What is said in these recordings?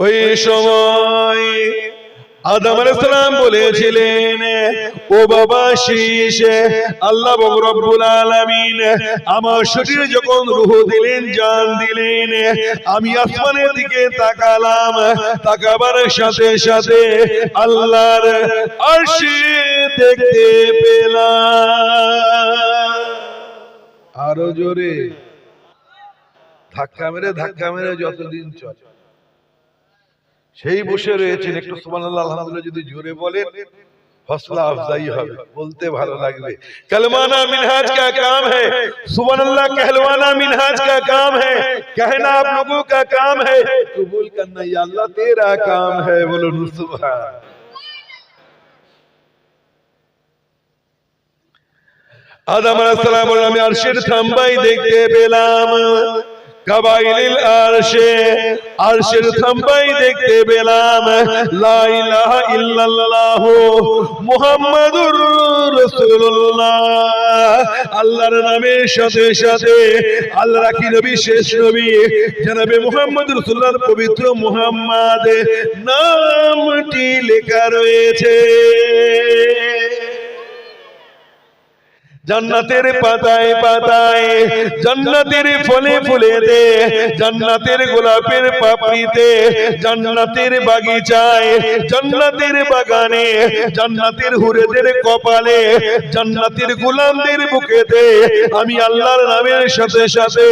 ওই সময় আদম আলাইহিস সালাম বলেছিলেন, ও বাবা শীষ, আল্লাহ রব্বুল আলামিন আমার শরীরে যখন রূহ দিলেন, জান দিলেন, আমি আসমানের দিকে তাকালাম, তাকাবার সাথে সাথে আল্লাহর আরশ দেখতে পেলাম। আরো জোরে ধাক্কা মেরে যতদিন চলে সেই বসে রয়েছেন। একটু সুবহানাল্লাহ আলহামদুলিল্লাহ যদি জোরে বলেন হৌসলা আফজাই হবে, বলতে ভালো লাগবে। कहलवाना मिनहाज का काम है, सुबहानअल्लाह कहलवाना मिनहाज का काम है, कहना आप लोगों का काम है, कबूल करना या अल्लाह तेरा काम है। बोलो सुभान। আদম আলাইহিস সালাম বলেন, আমি আরশের থাম্বাই দেখতে পেলাম, কাবাইলিল আরশে, আরশের থাম্বাই দেখতে পেলাম, লা ইলাহা ইল্লাল্লাহ মুহাম্মাদুর রাসূলুল্লাহ। আল্লাহর নামের সাথে সাথে আল্লাহর কি নবী, শেষ নবী জনাবে মুহাম্মদ রাসূলুল্লাহর পবিত্র মুহাম্মদ নামটি লেখা রয়েছে। জান্নাতের পাতায় পাতায়, জান্নাতের ফলে ফুলেতে, জান্নাতের গোলাপের পাপড়িতে, জান্নাতের বাগিচায়, জান্নাতের বাগানে, জান্নাতের হুরেদের কপালে, জান্নাতের গোলামদের বুকেতে আমি আল্লাহর নামের সাথে সাথে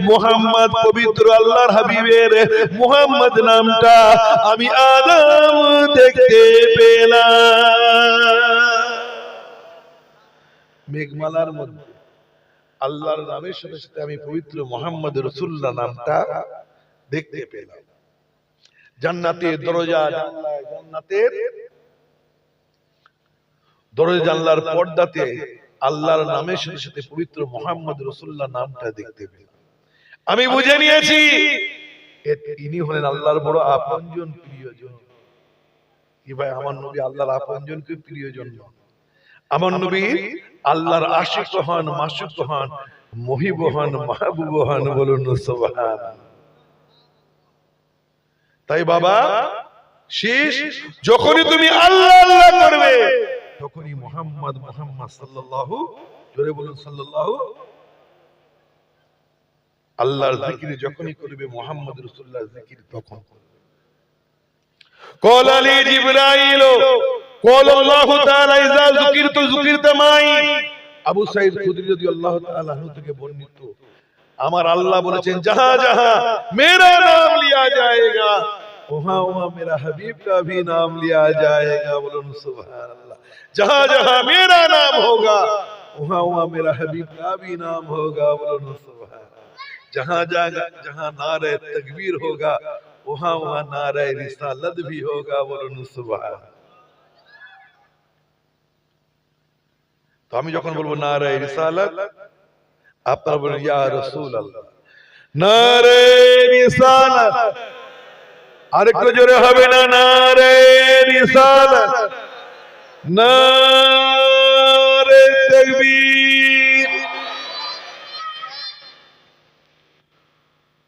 মুহাম্মদ, পবিত্র আল্লাহর হাবিবের মুহাম্মদ নামটা আমি আদম দেখতে পেলাম। মেঘমালার মধ্যে আল্লাহর নামের সাথে সাথে আমি পবিত্র মুহাম্মদ রাসূলুল্লাহ নামটা দেখতে পেলাম। জান্নাতের দরজা, জান্নাতের দরজা, জানলার পর্দাতে আল্লাহর নামের সাথে সাথে পবিত্র মুহাম্মদ রাসূলুল্লাহ নামটা দেখতে পেলাম। আমি বুঝে নিয়েছি ইনি হলেন আল্লাহর বড় আপনজন, প্রিয়জন। কি ভাই, আমার নবী আল্লাহর আপনজন কি প্রিয়জন? আমার নবী আল্লাহর আশিক হন, মাসুক হন, মুহিব হন, মাহবুব হন। বলুন সুবহান। তাই বাবা শেষ যখনই তুমি আল্লাহ আল্লাহ করবে, তখনই মুহাম্মদ মুহাম্মদ সাল্লাল্লাহু, জোরে বলুন সাল্লাল্লাহু, আল্লাহর জিকির যখনই করবে, মুহাম্মদ রাসূলুল্লাহর জিকির তখন করবে। ক্বালা লি জিবরাইল قال الله تعالى اذا ذكرت ذكرت معي। আবু সাঈদ খুদরি রাদিয়াল্লাহু তাআলা আনহু থেকে বর্ণিত, আমার আল্লাহ বলেছেন, जहां जहां मेरा नाम लिया जाएगा वहां वहां मेरा हबीब का भी नाम लिया जाएगा। बोलो सुभान अल्लाह। जहां जहां मेरा नाम होगा वहां वहां मेरा हबीब का भी नाम होगा। बोलो सुभान। जहां जहां नारे तकबीर होगा वहां वहां नारे रिसालत भी होगा। बोलो सुभान। তো আমি যখন বলবো নারে রিসালাত, আপনারা বলেন ইয়া রাসূলুল্লাহ। নারে রিসালাত, আরেকটু জোরে হবে না? নারে রিসালাত, নারে তাকবীর।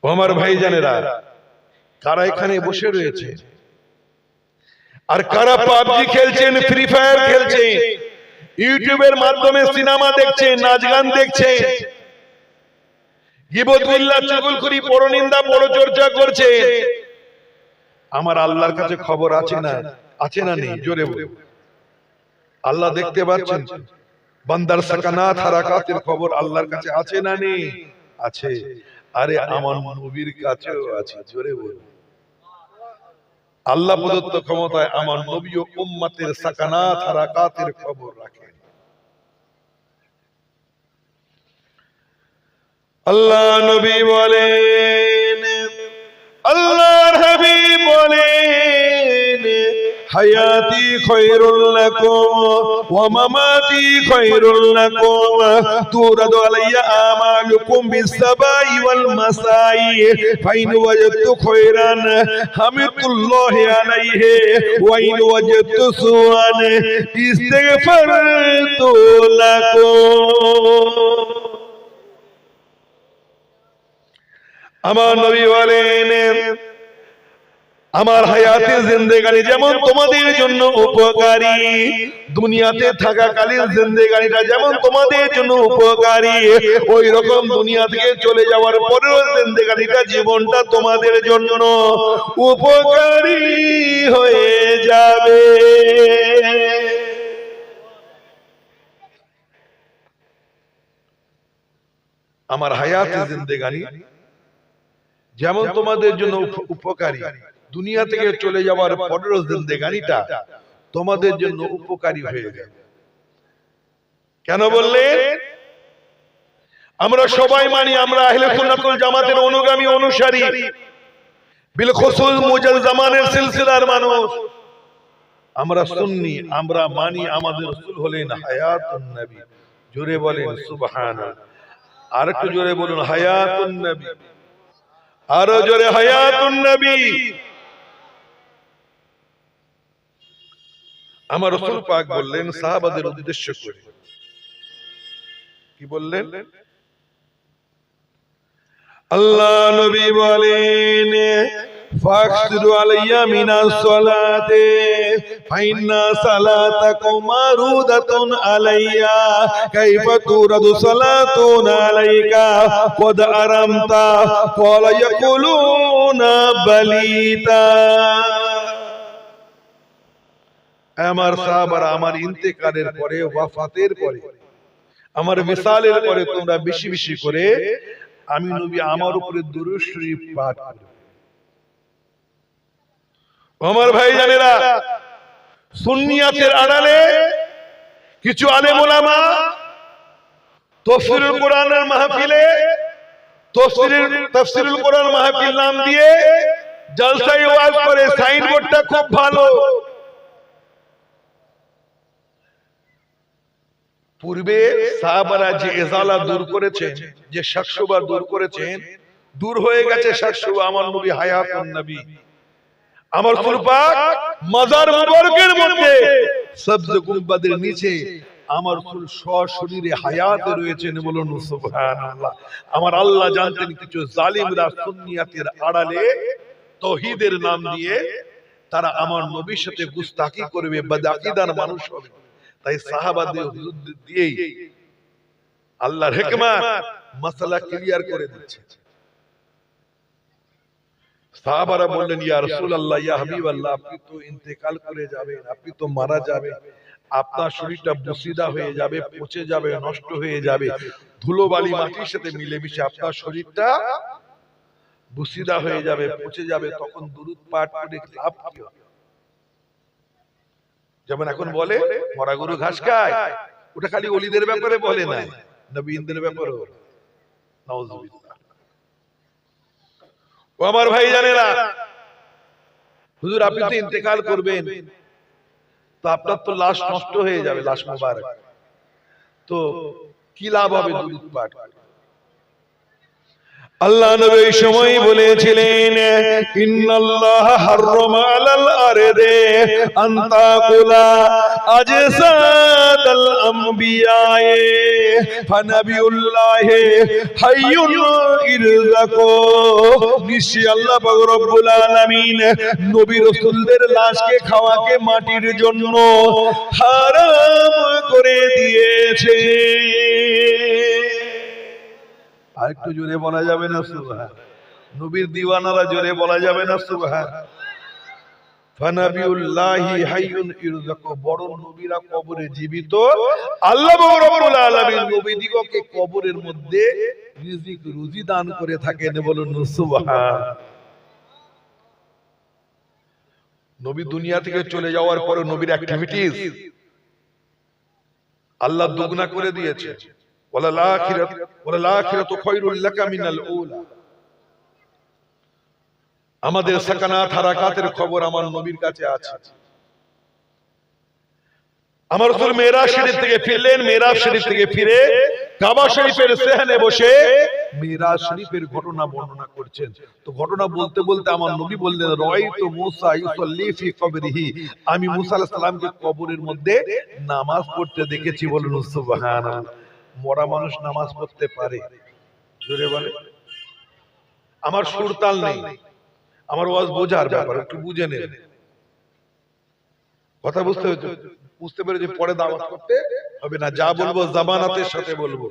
আমার ভাইজানেরা, কারা এখানে বসে রয়েছে আর কারা পাবজি খেলছেন, ফ্রি ফায়ার খেলছেন, ইউটিউবের মাধ্যমে সিনেমা দেখছে, নাচ গান দেখছে, গীবত বিল্লাহ, চুগলখড়ি, পরনিন্দা, পরচর্চা করছে, আমার আল্লাহর কাছে খবর আছে না? আছে না নেই? জোরে বলুন। আল্লাহ দেখতে পাচ্ছেন বান্দার সাকানাত হারাকাতের খবর আল্লাহর কাছে আছে না নেই? আছে। আরে আমার নবীর কাছেও আছে। জোরে বলুন। আল্লাহ প্রদত্ত ক্ষমতায় আমার নবী ও উম্মতের সাকানাত হারাকাতের খবর রাখেন। আল্লাহ নবী বলেন, আল্লাহর হাবিব বলেন, হায়াতি খায়রুল লাকুম ওয়া মামাতি খায়রুল লাকুম, তুরাদু আলাইয়া আমালুকুম বিসসাবাই ওয়াল মাসাই, ফাইন ওয়াজাদতু খায়রান হামিদুল্লাহি আলাইহি ওয়া ইন ওয়াজাদতু সুআন ইস্তিগফারতু লাকুম। আমার নবী বলেন, আমার হায়াতে জিন্দেগানি যেমন তোমাদের জন্য উপকারী, দুনিয়াতে থাকাকালীন জিন্দেগানিটা যেমন তোমাদের জন্য উপকারী, ওই রকম দুনিয়া থেকে চলে যাওয়ার পরেও জিন্দেগানিটা জীবনটা তোমাদের জন্য উপকারী হয়ে যাবে। আমার হায়াতে জিন্দেগানি যেমন তোমাদের জন্য উপকারী, দুনিয়া থেকে চলে যাওয়ার পরেও জিন্দেগানিটা তোমাদের জন্য উপকারী হয়ে যাবে। কেন বললেন? আমরা সবাই মানি আমরা আহলে সুন্নাতুল জামাতের অনুগামী অনুসারী, বিল খুসুস মুজাজ্জামানের সিলসিলার মানুষ। আমরা সুন্নি, আমরা মানি আমাদের রাসূল হলেন হায়াতুন নবী। জোরে বলেন সুবহানাল্লাহ। আর একটু জোরে বলুন হায়াতুন নবী, আরো জোরে হায়াতুন নবী। আমার রাসূল পাক বললেন সাহাবাদের উদ্দেশ্য করে, কি বললেন? আল্লাহ নবী বলেন ফাকসিরু আলাইয়া মিনাস সালাতে ফাইন্না সালাতাকুম মারুদাতুন আলাইয়া কাইফা তুরাদু সালাতুন আলাইকা ক্বাদ আরামতা ক্বালা ইয়াকুলুনা বালিতা। আমার সাহাবারা আমার ইন্তেকালের পরে, ওয়াফাতের পরে, আমার মিসালের পরে তোমরা বেশি বেশি করে আমি নবী আমার উপরে দুরূদ শরীফ পাঠ করো। আমার ভাই জানেরা, সুন্নিয়াতের আড়ালে কিছু আলেম ওলামা তাফসীরুল কোরআনের মাহফিলে তাফসীরুল কোরআন মাহফিল নাম দিয়ে জলসায় ওয়াজ করে। সাইনবোর্ডটা খুব ভালো। পূর্বে সাহাবারা যে ইজালা দূর করেছেন, যে শাকসুবা দূর করেছেন, দূর হয়ে গেছে শাকসুবা। আমার নবী হায়াতুন নবী, আমার রাসূল পাক মাজার মুবারকের মধ্যে সবজ গুম্বাদের নিচে আমার রাসূল সশরীরে হায়াতে রয়েছেন। বলুন সুবহানাল্লাহ। আমার আল্লাহ জানতেন কিছু জালিমরা সুন্নিয়াতের আড়ালে তাওহীদের নাম দিয়ে তারা আমার নবীর সাথে গুস্তাখি করবে, বদআকিদার মানুষ হবে। তাই সাহাবাদের হুজুর দিয়েই আল্লাহর হিকমত মাসলা ক্লিয়ার করে দিচ্ছে। সাহাবারা বললেন ইয়া রাসূলুল্লাহ, ইয়া হাবিবাল্লাহ, আপনি তো ইন্তেকাল করে যাবেন, আপনি তো মারা যাবেন, আপনার শরীরটা বসিদা হয়ে যাবে, পচে যাবে, নষ্ট হয়ে যাবে, ধুলোবালি মাটির সাথে মিলেমিশে আপনার শরীরটা বসিদা হয়ে যাবে, পচে যাবে। তখন দুরূদ পাঠ করে লাভ কি হবে? যেমন এখন বলে মরা গরু ঘাস খায়, ওটা খালি ওলিদের ব্যাপারে বলে না, নবীদের ব্যাপারে। নাউযুবিল্লাহ। ও আমার ভাই জানেরা, হুজুর আপনি তো ইন্তেকাল করবেন, তো আপনার তো লাশ নষ্ট হয়ে যাবে, লাশ মুবারক, তো কি লাভ হবে দুরূদ পাঠ? আল্লাহ নবী এই সময় বলেছিলেন ইন্নাল্লাহ হাররামা আলাল আরদি আন তাকুলা আজসাদাল আমবিয়ায়ে ফানাবিউল্লাহি হাইয়ুন ইরযাকু। নিশ্চয়ই আল্লাহ পাক রব্বুল আলামিন নবী রাসূলদের লাশকে খাওয়াকে মাটির জন্য হারাম করে দিয়েছে। আর একটু জোরে বলা যাবে না সুবহান? নবীর দিওয়ানারা জোরে বলা যাবে না সুবহান? ফানাবিউল্লাহি হাইয়ুন ইরযাকু। বড় নবীরা কবরে জীবিত, আল্লাহ রাব্বুল আলামিন নবীদিগকে কবরের মধ্যে রিজিক রুজি দান করে থাকেন। বলুন সুবহান। নবী দুনিয়া থেকে চলে যাওয়ার পরে নবীর অ্যাক্টিভিটিস আল্লাহ দুগনা করে দিয়েছে। আমাদের সাকানাত হারাকাতের খবর আমার নবীর কাছে আছে। আমার রাসূল মেরাজ শরীফ থেকে ফিরলেন, মেরাজ শরীফ থেকে ফিরে কাবা শরীফের সেহনে বসে মেরাজ শরীফের ঘটনা বর্ণনা করছেন। তো ঘটনা বলতে বলতে আমার নবী বললেন রাআইতু মুসা ইউসাল্লি ফি কবরিহি, আমি মুসা আলাইহিস সালামকে কবরের মধ্যে নামাজ পড়তে দেখেছি। বলুন সুবহানাল্লাহ। মরা মানুষ নামাজ পড়তে পারে? জোরে বলে। আমার সুরতাল নেই, আমার ওয়াজ বোঝার ব্যাপার, একটু বুঝে নেন। কথা বুঝতে পেরে যে পরে দাওয়াত করতে হবে না। যা বলবো জামানাতের সাথে বলবো,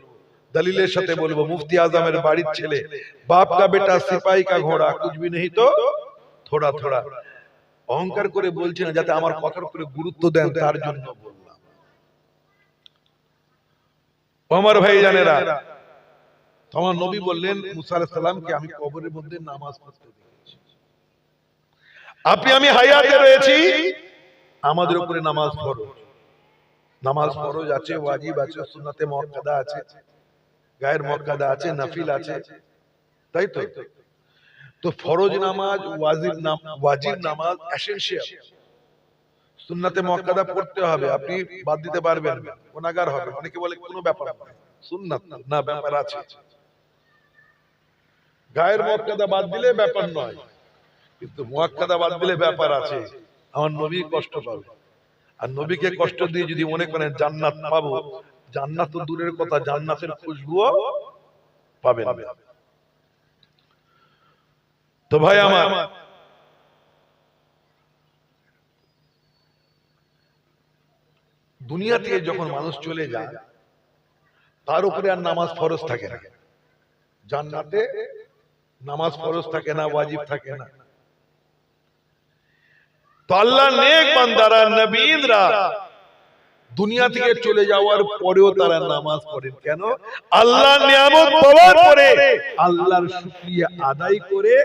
দলিলের সাথে বলবো। মুফতি আজমের বাড়ির ছেলে, বাপ কা বেটা সিপাही का ঘোড়া, कुछ भी नहीं तो थोड़ा थोड़ा। অহংকার করে বলছি না, যাতে আমার কথার উপরে গুরুত্ব দেন তার জন্য বললাম। আমার ভাই জানেরা, তোমার নবী বললেন মুসা আলাইহিস সালামকে, আমি কবরের মধ্যে নামাজ পড়তে দেখেছি। আপনি আমি হায়াতে রয়েছি, আমাদের উপরে নামাজ ফরজ। নামাজ ফরজ আছে, ওয়াজিব আছে, সুন্নাতে মুআক্কাদা আছে, গায়ের মুআক্কাদা আছে, নাফিল আছে, তাই তো? তো ফরজ নামাজ, ওয়াজিব নামাজ এসেনশিয়াল। সুন্নাতে মুআক্কাদা পড়তে হবে, আপনি বাদ দিতে পারবেন না, গুনাহগার হবে। অনেকে বলে কোনো ব্যাপার না, সুন্নাত না, ব্যাপার আছে। গায়ের মুআক্কাদা বাদ দিলে ব্যাপার নয়, কিন্তু মুআক্কাদা বাদ দিলে ব্যাপার আছে। আমার নবী কষ্ট পাবে, আর নবীকে কষ্ট দিয়ে যদি মনে করেন জান্নাত পাবো, জান্নাত তো দূরের কথা, জান্নাতের খুশবুও পাবেন না। তো ভাই আমার, দুনিয়া থেকে যখন মানুষ চলে যায়, তার উপরে আর নামাজ ফরজ থাকে না। জান্নাতে নামাজ ফরজ থাকে না, ওয়াজিব থাকে না। তো আল্লাহ নেক বান্দারা, নবীরা দুনিয়া থেকে চলে যাওয়ার পরেও তারা নামাজ পড়েন। কেন? আল্লাহর নিয়ামত পাওয়ার পরে আল্লাহর শুকরিয়া আদায় করে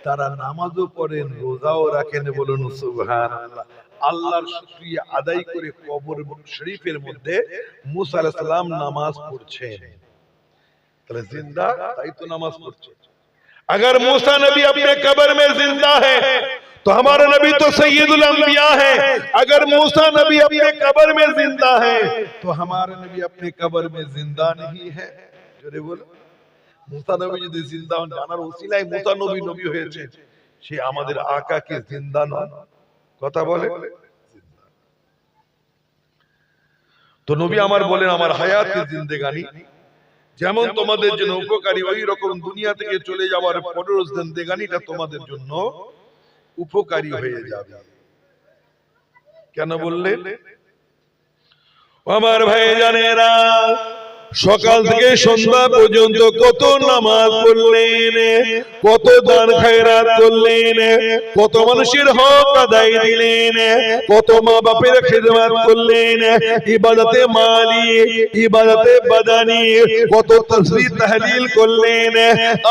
তারা নামাজও পড়েন, রোজাও রাখেন। বলুন সুবহানাল্লাহ। আল্লাহর শুকরিয়া আদায় করে কবর শরীফের মধ্যে মুসা আলাইহিস সালাম নামাজ পড়ছেন। তাহলে জিন্দা, তাই তো নামাজ পড়ছে। अगर मूसा नबी अपने कब्र में जिंदा है तो हमारा नबी तो सैयदुल अंबिया है। अगर मूसा नबी अपने कब्र में जिंदा है तो हमारा नबी अपने कब्र में जिंदा नहीं है। जोरे बोलो, मूसा नबी যদি জিন্দা হন, জানার ওসিলায় मूसा নবী নবী হয়েছে, সে আমাদের আকা কি জিন্দা নন? কথা বলে। তো নবী আমার বলেন, আমার হায়াতে জিন্দেগানি যেমন তোমাদের জন্য উপকারী, ওই রকম দুনিয়া থেকে চলে যাওয়ার পরের জিন্দেগানিটা তোমাদের জন্য উপকারী হয়ে যাবে। কেন বললেন? আমার ভাই জানেরা, সকাল থেকে সন্ধ্যা পর্যন্ত কত নামাজ পড়লেন, কত দান খায়রাত করলেন, কত মানুষের হক আদায় দিলেন, কত মা বাপের খিদমত করলেন, ইবাদতে মালি, ইবাদতে বাদানি, কত তাসবিহ তাহলিল করলেন।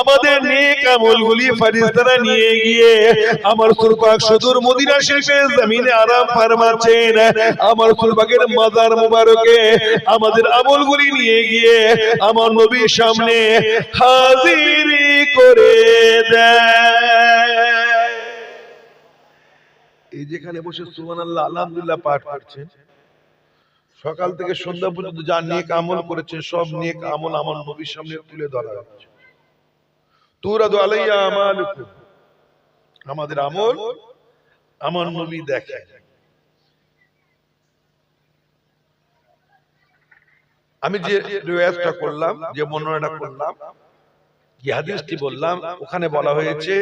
আমাদের নেক আমলগুলি ফেরেশতারা নিয়ে গিয়ে আমার রাসূল পাক সুদূর মদিনা শরীফে জমিনে আরাম ফরমাচ্ছেন। আমার রাসূল পাকের মাজার মুবারকে আমাদের আমলগুলি নিয়ে গিয়ে আমার নবীর সামনে হাজিরি করে দেয়। এই যেখানে বসে সুবহানাল্লাহ আলহামদুলিল্লাহ পাঠ করছেন, সকাল থেকে সন্ধ্যা পর্যন্ত যা নেক আমল করেছেন, সব নেক আমল আমার নবীর সামনে তুলে ধরা হচ্ছে। তুরাদু আলাইয়া আমালুকুম, আমাদের আমল আমার নবী দেখেন। আমি যে রিওয়ায়াতটা করলাম, যে বর্ণনাটা করলাম, যে হাদিসটি বললাম, ওখানে বলা হয়েছে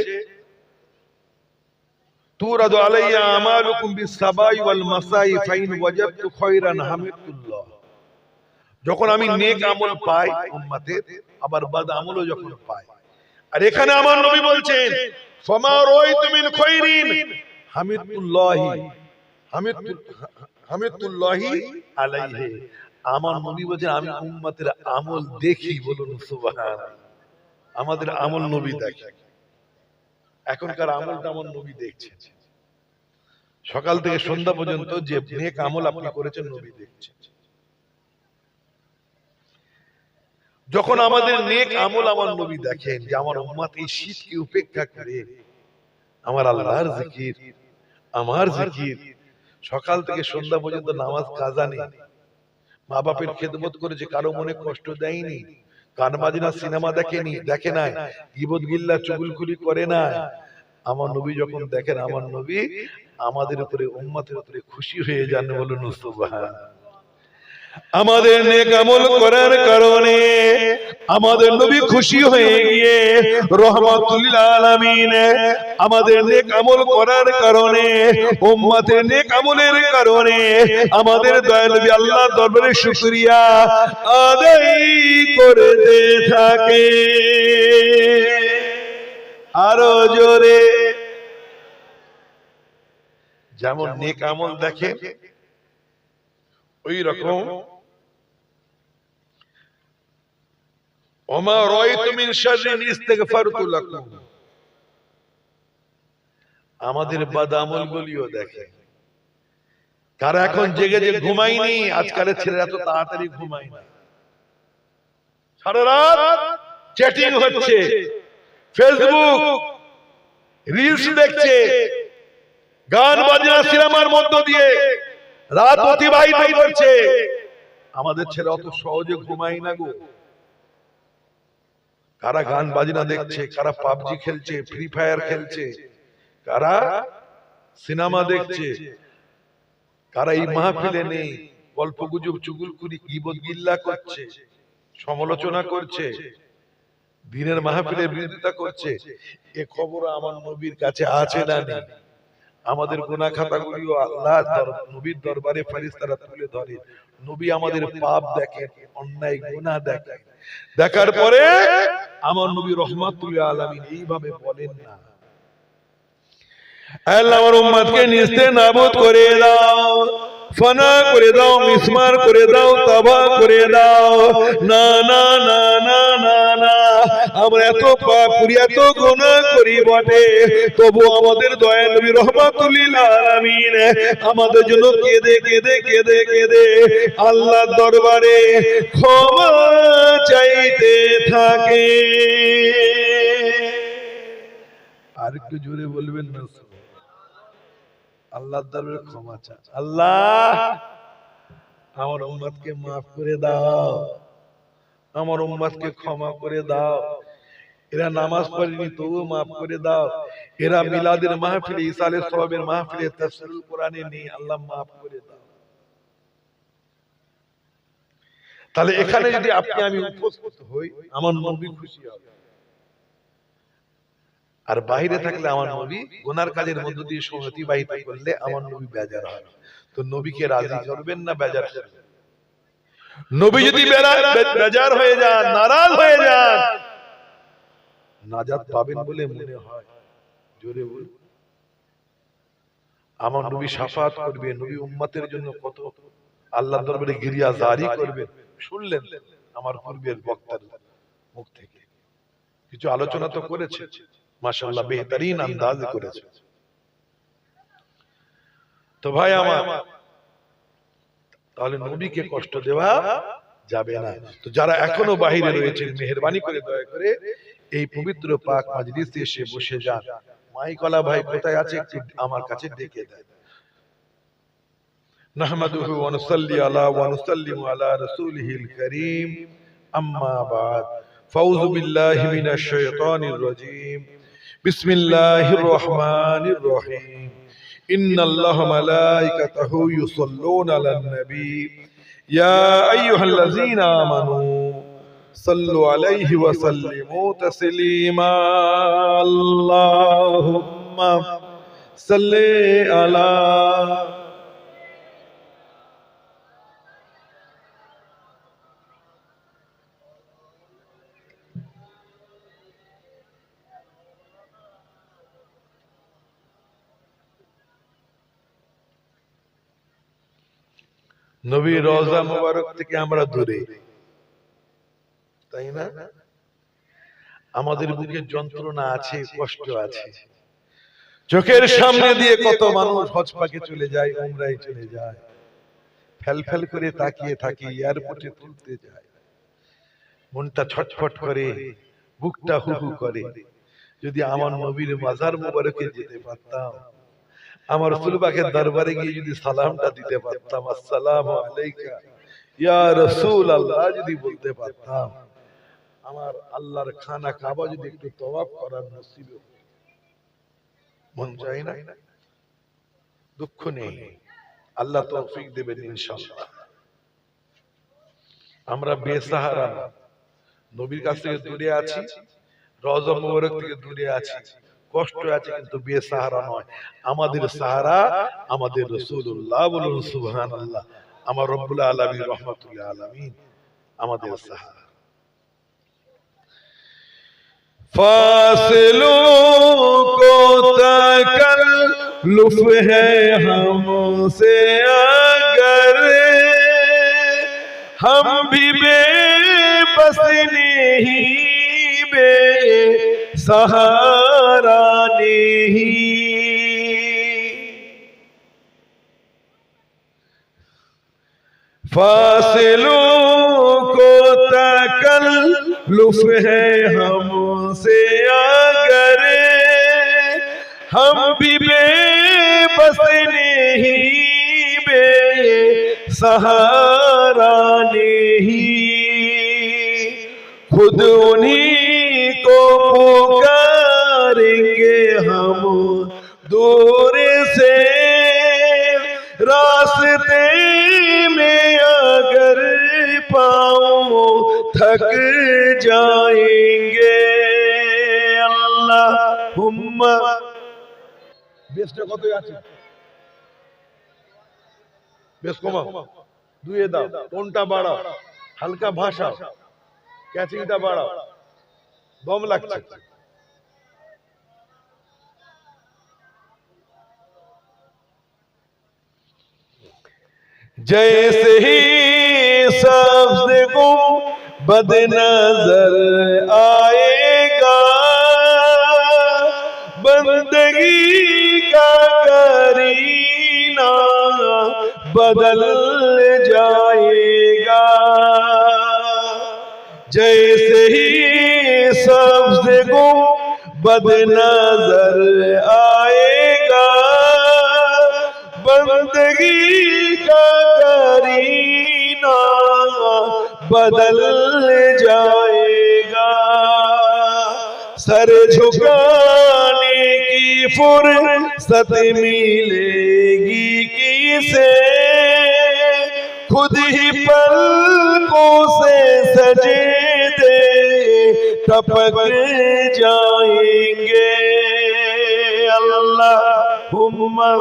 তুরাদু আলাইয়া আমালুকুম বিসসাবাই ওয়াল মাসাই ফাইন ওয়াজাদতু খায়রান হামিদুল্লাহ। যখন আমি নেক আমল পাই উম্মতের, আবার বদ আমলও যখন পাই। আর এখানে আমার নবী বলছেন ফামা রাইতু মিন খায়রিন হামিদুল্লাহি, হামিদুল্লাহি আলাইহি। আমার নবী বলেন আমি উম্মতের আমল দেখি। বলুন সুবহানাল্লাহ। আমাদের আমল নবী দেখে। এখনকার আমলটা আমার নবী দেখছেন। সকাল থেকে সন্ধ্যা পর্যন্ত যে নেক আমল আপনি করেছেন, নবী দেখছেন। যখন আমাদের নেক আমল আমার নবী দেখেন, যে আমার উম্মত এই শীতকে উপেক্ষা করে আমার আল্লাহর জিকির, আমার জিকির, সকাল থেকে সন্ধ্যা পর্যন্ত নামাজ কাজা নেই, মা বাপের খেদমত করেছে, কারো মনে কষ্ট দেয়নি, গান বাজনা সিনেমা দেখে নাই, গীবত গিল্লা চুগলখুরি করে না। আমার নবী যখন দেখেন, আমার নবী আমাদের উপরে উম্মতের উপরে খুশি হয়ে যান। বলুন সুবহানাল্লাহ। আমাদের নেক আমল করার কারণে আমাদের নবী খুশি হয়ে গিয়ে রহমাতুল লিল আলামিন, আমাদের নেক আমল করার কারণে, উম্মতের নেক আমলের কারণে আমাদের দয়াল নবী আল্লাহর দরবারে শুকরিয়া আদায় করতে থাকে। আরো জোরে। যেমন নেক আমল দেখে ওই রকম ওমা রাআইতু মিন শাররিন ইস্তিগফারতু লাকুম, আমাদের বাদ আমলগুলিও দেখে। কারা এখন জেগে যে ঘুমায়নি, আজকালের ছেলেরা তো তাড়াতাড়ি ঘুমায় না, সারা রাত চ্যাটিং হচ্ছে, ফেসবুক রিলস দেখছে, গান বাজনা সিনেমার মধ্য দিয়ে রাত অতিবাহিত করছে। আমাদের ছেলে অত সহজে ঘুমায় না গো। কারা গান বাজনা দেখছে, কারা পাবজি খেলছে, ফ্রি ফায়ার খেলছে, কারা সিনেমা দেখছে, কারা এই মাহফিলে নেই, গল্প গুজব চুগলখুরি গীবত গিল্লা করছে, সমালোচনা করছে, দিনের মাহফিলের বিরোধিতা করছে। এ খবর আমার নবীর কাছে আছে না নেই? আমাদের গুনাহ খাতাগুলিও আল্লাহর নবীর দরবারে ফেরেশতারা তুলে ধরে। নবী আমাদের পাপ দেখেন, অন্যায় গুনাহ দেখেন, দেখার পরে আমার নবী রহমাতুল লিল আলামিন এইভাবে বলেন না, আল্লাহ আমার উম্মতকে নিস্তে নাবুদ করে দাও, ফানা করে দাও, মিসমার করে দাও, তাবাহ করে দাও। না না না না না না, আমরা এত পাপ করি, এত গুনাহ করি বটে, তবু আমাদের দয়াল নবী রহমাতুল লিল আলামিন আমাদের জন্য কেঁদে কেঁদে কেঁদে কেঁদে আল্লাহর দরবারে ক্ষমা চাইতে থাকে। আর একটু জোরে বলবেন না? আল্লাহর দরবারে ক্ষমা চা, আল্লাহ আমার উম্মতকে মাফ করে দাও, আমার উম্মতকে ক্ষমা করে দাও। এরা নামাজ পড়েনি তবুও মাফ করে দাও, এরা মিলাদের মাহফিলে, ইসালের সওয়াবের মাহফিলে, তাফসীরুল কোরআনে নেই, আল্লাহ মাফ করে দাও। তাহলে এখানে যদি আপনি আমি উপস্থিত হই, আমার নবী খুশি হবে। আর বাইরে থাকলে আমার নবী গুনার কাজের মধ্য দিয়ে সময় অতিবাহিত করলে আমার নবী বেজার হয়। তো নবীকে রাজি করবেন না বেজার করবেন? নবী যদি বেজার হয়ে যান, নারাজ হয়ে যান, নাজাত পাবেন বলে মনে হয়? জোরে বল। আমার নবী শাফাত করবে, নবী উম্মতের জন্য কত আল্লাহর দরবারে গিরিয়া জারি করবেন। শুনলেন আমার পূর্বের বক্তার মুখ থেকে, কিছু আলোচনা তো করেছে, মাশাআল্লাহ বেহতরিন আন্দাজে করেছে। তো ভাই আমার, তাহলে নবীকে কষ্ট দেওয়া যাবে না। তো যারা এখনো বাহিরে রয়েছেন, মেহেরবানি করে দয়া করে এই পবিত্র পাক মাজলিসে এসে বসে যান। মাইকলা ভাই কোথায় আছে একটু আমার কাছে ডেকে দেন। নাহমাদুহু ওয়া নুসাল্লি আলা ওয়া নুসাল্লিমু আলা রাসূলিহিল কারীম, আম্মা বাদ। ফাউযু বিল্লাহি মিনাশ শাইতানির রাজীম। বিসমিল্লাহির রহমানির রহিম। ইন্নাল্লাহা মালাইকাতাহু ইউসাল্লুনা আলান নবী ইয়া আইয়ুহাল্লাযীনা আমানু সাল্লু আলাইহি ওয়া সাল্লিমু তাসলিমা। আল্লাহুম্মা সাল্লি আলা। নবীর রওজা মুবারক থেকে আমরা দূরে, তাই না? আমাদের বুকে যন্ত্রণা আছে, কষ্ট আছে। চোখের সামনে দিয়ে কত মানুষ হজ পাকে চলে যায়, উমরায় চলে যায়, ফেল ফেল করে তাকিয়ে থাকি, এয়ারপোর্টে তুলতে যায়, মনটা ছটফট করে, বুকটা হুহু করে। যদি আমার নবীর মাজার মুবারকে যেতে পারতাম, আমার রাসূল পাকের দরবারে গিয়ে যদি সালামটা দিতে পারতাম, আসসালামু আলাইকা ইয়া রাসূলুল্লাহ যদি বলতে পারতাম, আমার আল্লাহর খানা কাবা যদি একটু তওয়াফ করার নসিব হতো। মন চায় না? দুঃখ নেই, আল্লাহ তৌফিক দেবেন ইনশাআল্লাহ। আমরা বেসাহারা না, নবীর কাছ থেকে দূরে আছি, রওজা মুবারক থেকে দূরে আছি, কষ্ট আছে, কিন্তু বেসাহারা নয়। আমাদের সাহারা আমাদের রাসূলুল্লাহ। বলুন সুবহানাল্লাহ। আমার রব্বুল আলামিন রহমাতুল আলামিন আমাদের সাহারা। फासिलों को तकल्लुफ है हमसे अगर हम भी बेबस नहीं, बेसहारा नहीं। फासिलों को तकल्लुफ है हमसे अगर हम भी बेबस नहीं, बेसहारा नहीं। खुद उन्हीं को पुकारेंगे हम दूर से, रास्ते में अगर पाँव थक जाएंगे। अल्लाहुम्मा। বেশটা কত আছে? বেশ কমা, দুয়ে দাও, টোনটা বাড়াও, হালকা ভাষা, ক্যাচিংটা বাড়াও, দম লাগছে। जैसे ही सब्ज़ गुंबद नजर आएगा, बंदगी का करीना बदल जाएगा। जैसे ही सब्ज़ गुंबद नजर आएगा, बंदगी का करीना बदल जाएगा। सर झुकाने की फुर्सत मिलेगी किसे, खुद ही पलकों से सजदे टपक जाएंगे। अल्लाहुम्मा।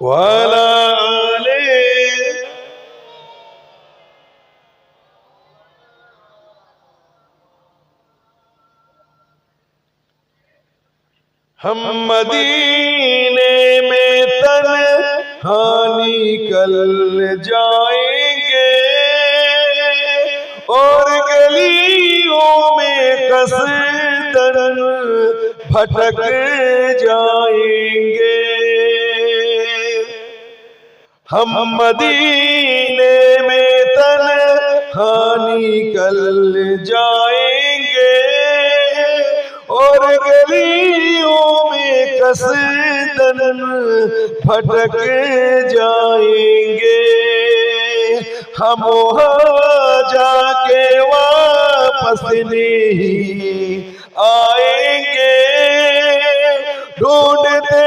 वाला आले हम मदीने में तन्हा निकल जाएंगे, और गलियों में कसदन भटक जाएंगे। हम मदीने में तन्हा निकल जाएंगे, और गलियों में कसदन भटक जाएंगे। हम वहाँ जाके वापस नहीं आएंगे, ढूंढते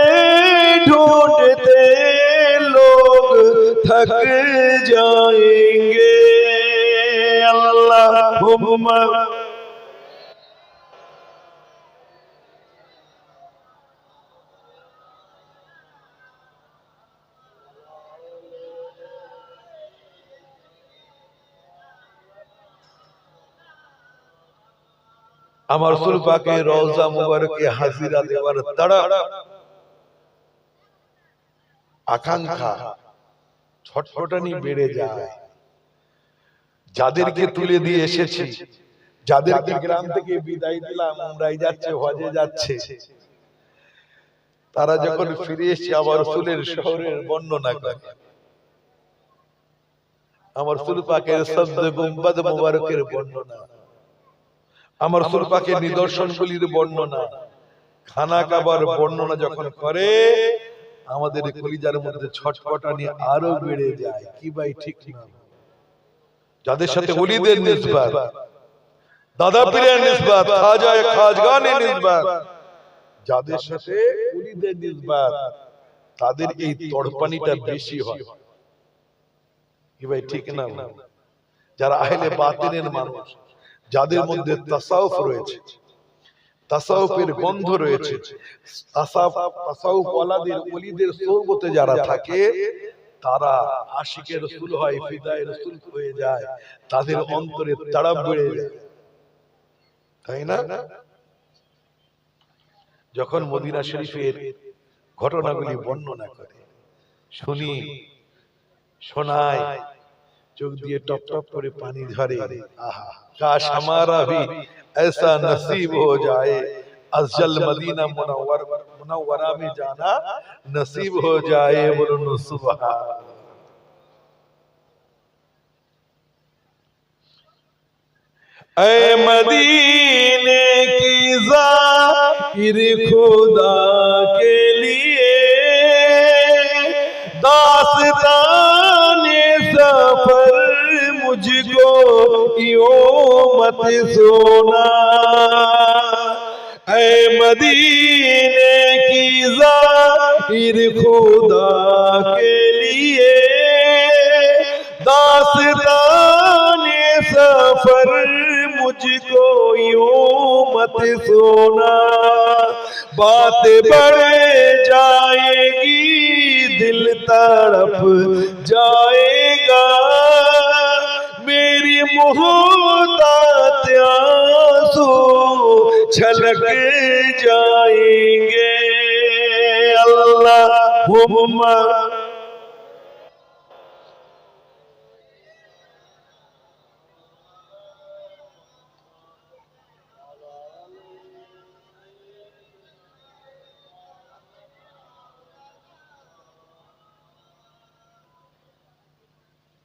ढूंढते लोग थक जाएंगे। अल्लाहुम्मा। আমার রাসূল পাকের রওজা মুবারকে হাজিরা দেওয়ার তাড়া, আকাঙ্ক্ষা, ছটফটানি বেড়ে যায়। যাদেরকে তুলে দিয়ে এসেছি, যাদেরকে গ্রাম থেকে বিদায় দিলাম, উমরায় যাচ্ছে, হজে যাচ্ছে, তারা যখন ফিরে এসে আমার রাসূলের শহরের বর্ণনা করে, আমার রাসূল পাকের সবজে গুম্বাদ মুবারকের বর্ণনা, আমার রাসূল পাকের নিদর্শনগুলির বর্ণনা, খানা কাবার বর্ণনা যখন করে, আমাদের কলিজার মধ্যে ছটফটানি আরো বেড়ে যায়। কি ভাই ঠিক না? যাদের সাথে ওলিদের নিসবত, দাদা পীরের নিসবত, খাজা খাজগানের নিসবত, যাদের সাথে ওলিদের নিসবত তাদের এই তড়পানিটা বেশি হয় কি ভাই ঠিক না? যারা আহলে বাতিনের মানুষ, যাদের মধ্যে তাসাউফ রয়েছে, তাসাউফের গন্ধ রয়েছে, তাসাউফ ওয়ালাদের ওলিদের সোহবতে যারা থাকে তারা আশিকে রাসূল হয়, ফিদায়ে রাসূল হয়ে যায়, তাদের অন্তরে তাড়াপ বেড়ে যায়, তাই না? যখন মদিনা শরীফের ঘটনাগুলি বর্ণনা করে শুনি, শোনায়, চোখ দিয়ে টপ টপ করে পানি ঝরে। আহা, কাশ हमारा भी ऐसा नसीब हो जाए, अफजल मदीना मुनव्वरा में जाना नसीब हो जाए, बोलो सुभान। ऐ मदीने की ज़ाहिर खुदा के लिए दास्ताने सफर मुझको यूं मत सुना। ऐ मदीने की ज़ाहिर खुदा के लिए दास्ताने सफर मुझको यूं मत सुना। बात बढ़ जाएगी, दिल तड़प जाएगा, मेरी मोहब्बत आंसू छलक जाएंगे। अल्लाहुम्मा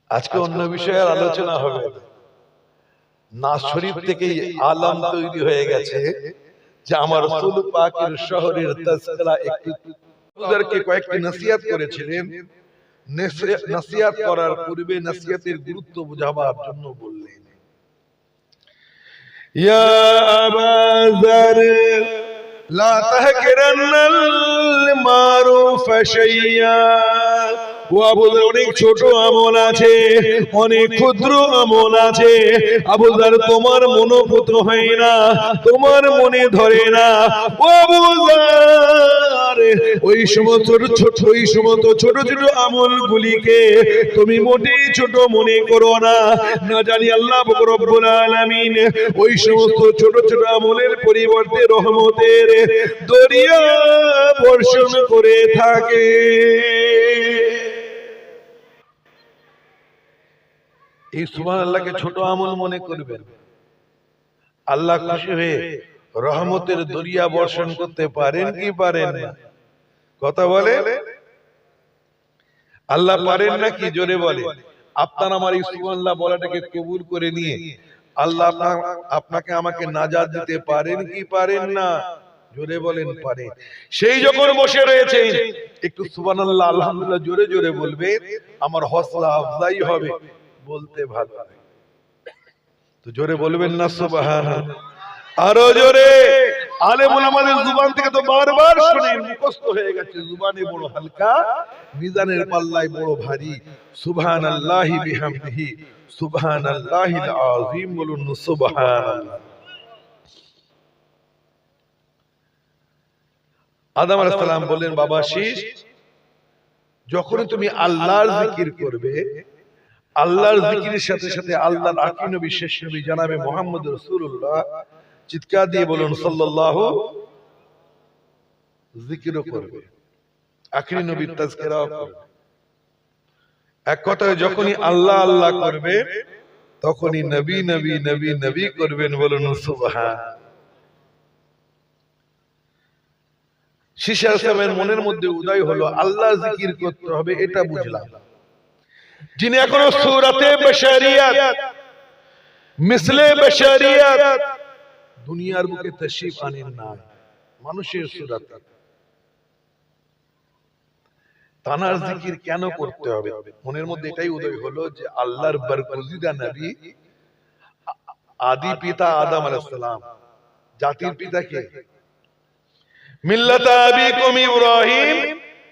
আজকে অন্য বিষয়ের আলোচনা হবে। নাজ শরীফ থেকে আলাম তৈরি হয়ে গেছে যে আমার রাসূল পাকের শহরের তাজকিরা একটু ওদেরকে কয়েকটি নসিহত করেছিলেন। নসিহত করার পূর্বে নসিহতের গুরুত্ব বোঝাবার জন্য বললেন, ইয়া আবা যার লা তাহকিরান্নাল মারুফ শাইয়া। ও আবু যার, অনেক ছোট আমল আছে, অনেক ক্ষুদ্র আমল আছে। আবু যার, তোমার মনোপুত হয় না, তোমার মনে ধরে না। ও আবু যার, ওই সমস্ত ছোট ছোট আমলগুলিকে তুমি মোটেই ছোট মনে করো না। না জানি আল্লাহ রব্বুল আলামিন ওই সমস্ত ছোট ছোট আমলের পরিবর্তে রহমতের দরিয়া বর্ষণ করে থাকে। এই সুবহানাল্লাহকে ছোট আমল মনে করবেন, আল্লাহ খুশি হয়ে রহমতের দরিয়া বর্ষণ করতে পারেন কি পারেন না? কথা বলে আল্লাহ পারেন নাকি? জোরে বলে। আপনার আমার এই সুবহানাল্লাহ বলাটাকে কবুল করে নিয়ে আল্লাহ আপনাকে আমাকে নাজাত দিতে পারেন কি পারেন না? জোরে বলেন পারেন। সেই যখন বসে রয়েছে একটু সুবহানাল্লাহ আলহামদুলিল্লাহ জোরে জোরে বলবে, আমার হৌসলা আফজাই হবে, বলতে ভালো লাগে। তো জোরে বলবেন না সুবহানাল্লাহ? আরো জোরে। আলেম ওলামাদের জুবান থেকে তো বারবার শুনে মুখস্থ হয়ে গেছে, জুবানে বড় হালকা, মিজানের পাল্লায় বড় ভারী। সুবহানাল্লাহি বিহামদিহি সুবহানাল্লাহিল আযীম, বলুন সুবহানাল্লাহ। আদম আলাইহিস সালাম বললেন, বাবা শীষ, যখন তুমি আল্লাহর জিকির করবে, আল্লাহর জিকিরের সাথে সাথে আল্লাহর আকি নবী শেষ নবী জনাবে মুহাম্মদ রাসূলুল্লাহ চিৎকার দিয়ে বলুন সাল্লাল্লাহু, জিকিরও করবে, আখিরি নবীর তাজকিরাও করবে। এক কথায় যখনই আল্লাহ আল্লাহ করবে তখনই নবী নবী নবী নবী করবেন, বলুন সুবহান। শীশা সাহেবের মনের মধ্যে উদয় হলো আল্লাহ জিকির করতে হবে, এটা বুঝলাম। যিনি এখনো সূরাতে বশরিয়াত মিসলে বশরিয়াত দুনিয়ার বুকে তাশরীফ আনেন না, মানুষের সূরাতে, তানার জিকির কেন করতে হবে? মনের মধ্যে এটাই উদয় হলো যে আল্লাহর বরগুজিদা নবী, আদি পিতা আদম আলাইহিস সালাম, জাতির পিতা কে? মিল্লাতা আবিকুম ইব্রাহিম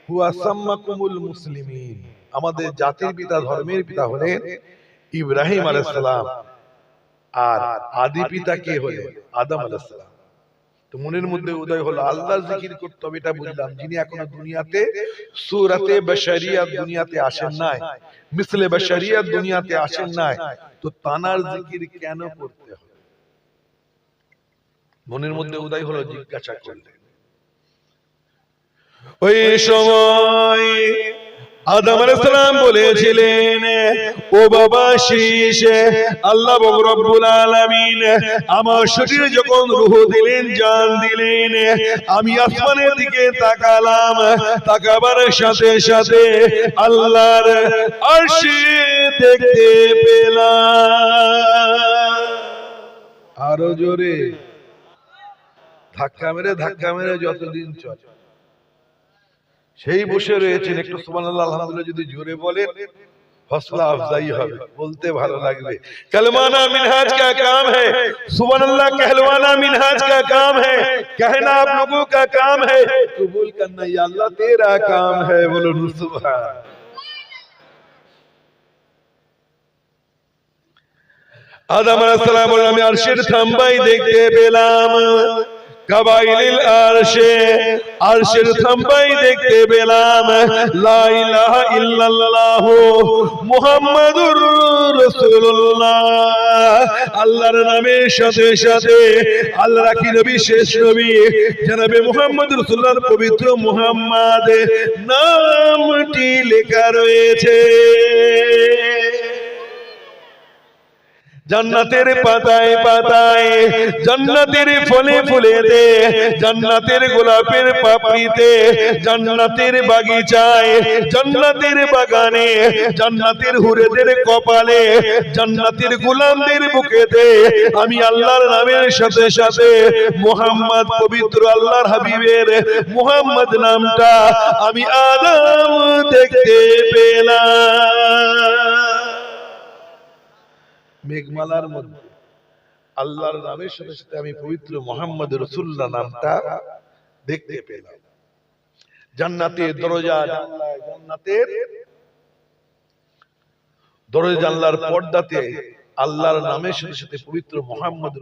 হুয়া সাম্মাকুমুল মুসলিমিন। আমাদের জাতির পিতা, ধর্মের পিতা হলেন ইব্রাহিম আলাইহিস সালাম, আর আদি পিতা কে হলেন? আদম আলাইহিস সালাম। তো মনের মধ্যে উদয় হলো আল্লাহর জিকির করতে হবে, এটা বুঝলাম। যিনি এখনো দুনিয়াতে সূরাতে বাশারিয়াত দুনিয়াতে আসেন নাই, মিসলে বাশারিয়াত দুনিয়াতে আসেন নাই, তো তানার জিকির কেন করতে হবে? মনের মধ্যে উদয় হলো, জিজ্ঞাসা করলেন। ওই সময় আদম আলাইহিস সালাম বলেছিলেন, ও বাবা শীষ, আল্লাহ রব্বুল আলামিন আমার শরীরে যখন রূহ দিলেন, জান দিলেন, আমি আসমানের দিকে তাকালাম, তাকাবার সাথে সাথে আল্লাহর আরশ দেখতে পেলাম। আরো জোরে ধাক্কা মেরে যতদিন চলে সেই বসে রয়েছেন। একটু সুবহানাল্লাহ আলহামদুলিল্লাহ যদি জোরে বলেন, हौसला अफजाई হবে, বলতে ভালো লাগবে। कहलवाना मिनहाज का काम है, सुबहानअल्लाह कहलवाना मिनहाज का काम है, कहना आप लोगों का काम है, कबूल करना या अल्लाह तेरा काम है। बोलो सुभान। आदम अलैहिस सलाम বলেন, আমি আরশের থাম্বাই দেখতে পেলাম, কাবাইলিল আরশে, আরশের থাম্বাই দেখতে পেলাম, লা ইলাহা ইল্লাল্লাহু মুহাম্মাদুর রাসূলুল্লাহ। আল্লাহর নামের সাথে সাথে আল্লাহর কি নবী, শেষ নবী জনাবে মুহাম্মদ রাসূলুল্লাহর পবিত্র মুহাম্মদ নামটি লেখা রয়েছে। জান্নাতের পাতায় পাতায়, জান্নাতের ফলে ফুলেতে, জান্নাতের গোলাপের পাপড়িতে, জান্নাতের বাগিচায়, জান্নাতের বাগানে, জান্নাতের হুরেদের কপালে, জান্নাতের গোলামদের বুকেতে আমি আল্লাহর নামের সাথে সাথে মুহাম্মদ, পবিত্র আল্লাহর হাবিবের মুহাম্মদ নামটা আমি আদম দেখতে পেলাম। মেঘমালার মধ্যে আল্লাহর নামের সাথে সাথে আমি পবিত্র মুহাম্মদ রাসূলুল্লাহ নামটা দেখতে পেলাম। জান্নাতের দরজা জানলায়, জান্নাতের দরজা জানলার পর্দাতে আল্লাহর নামের সাথে সাথে পবিত্র মুহাম্মদ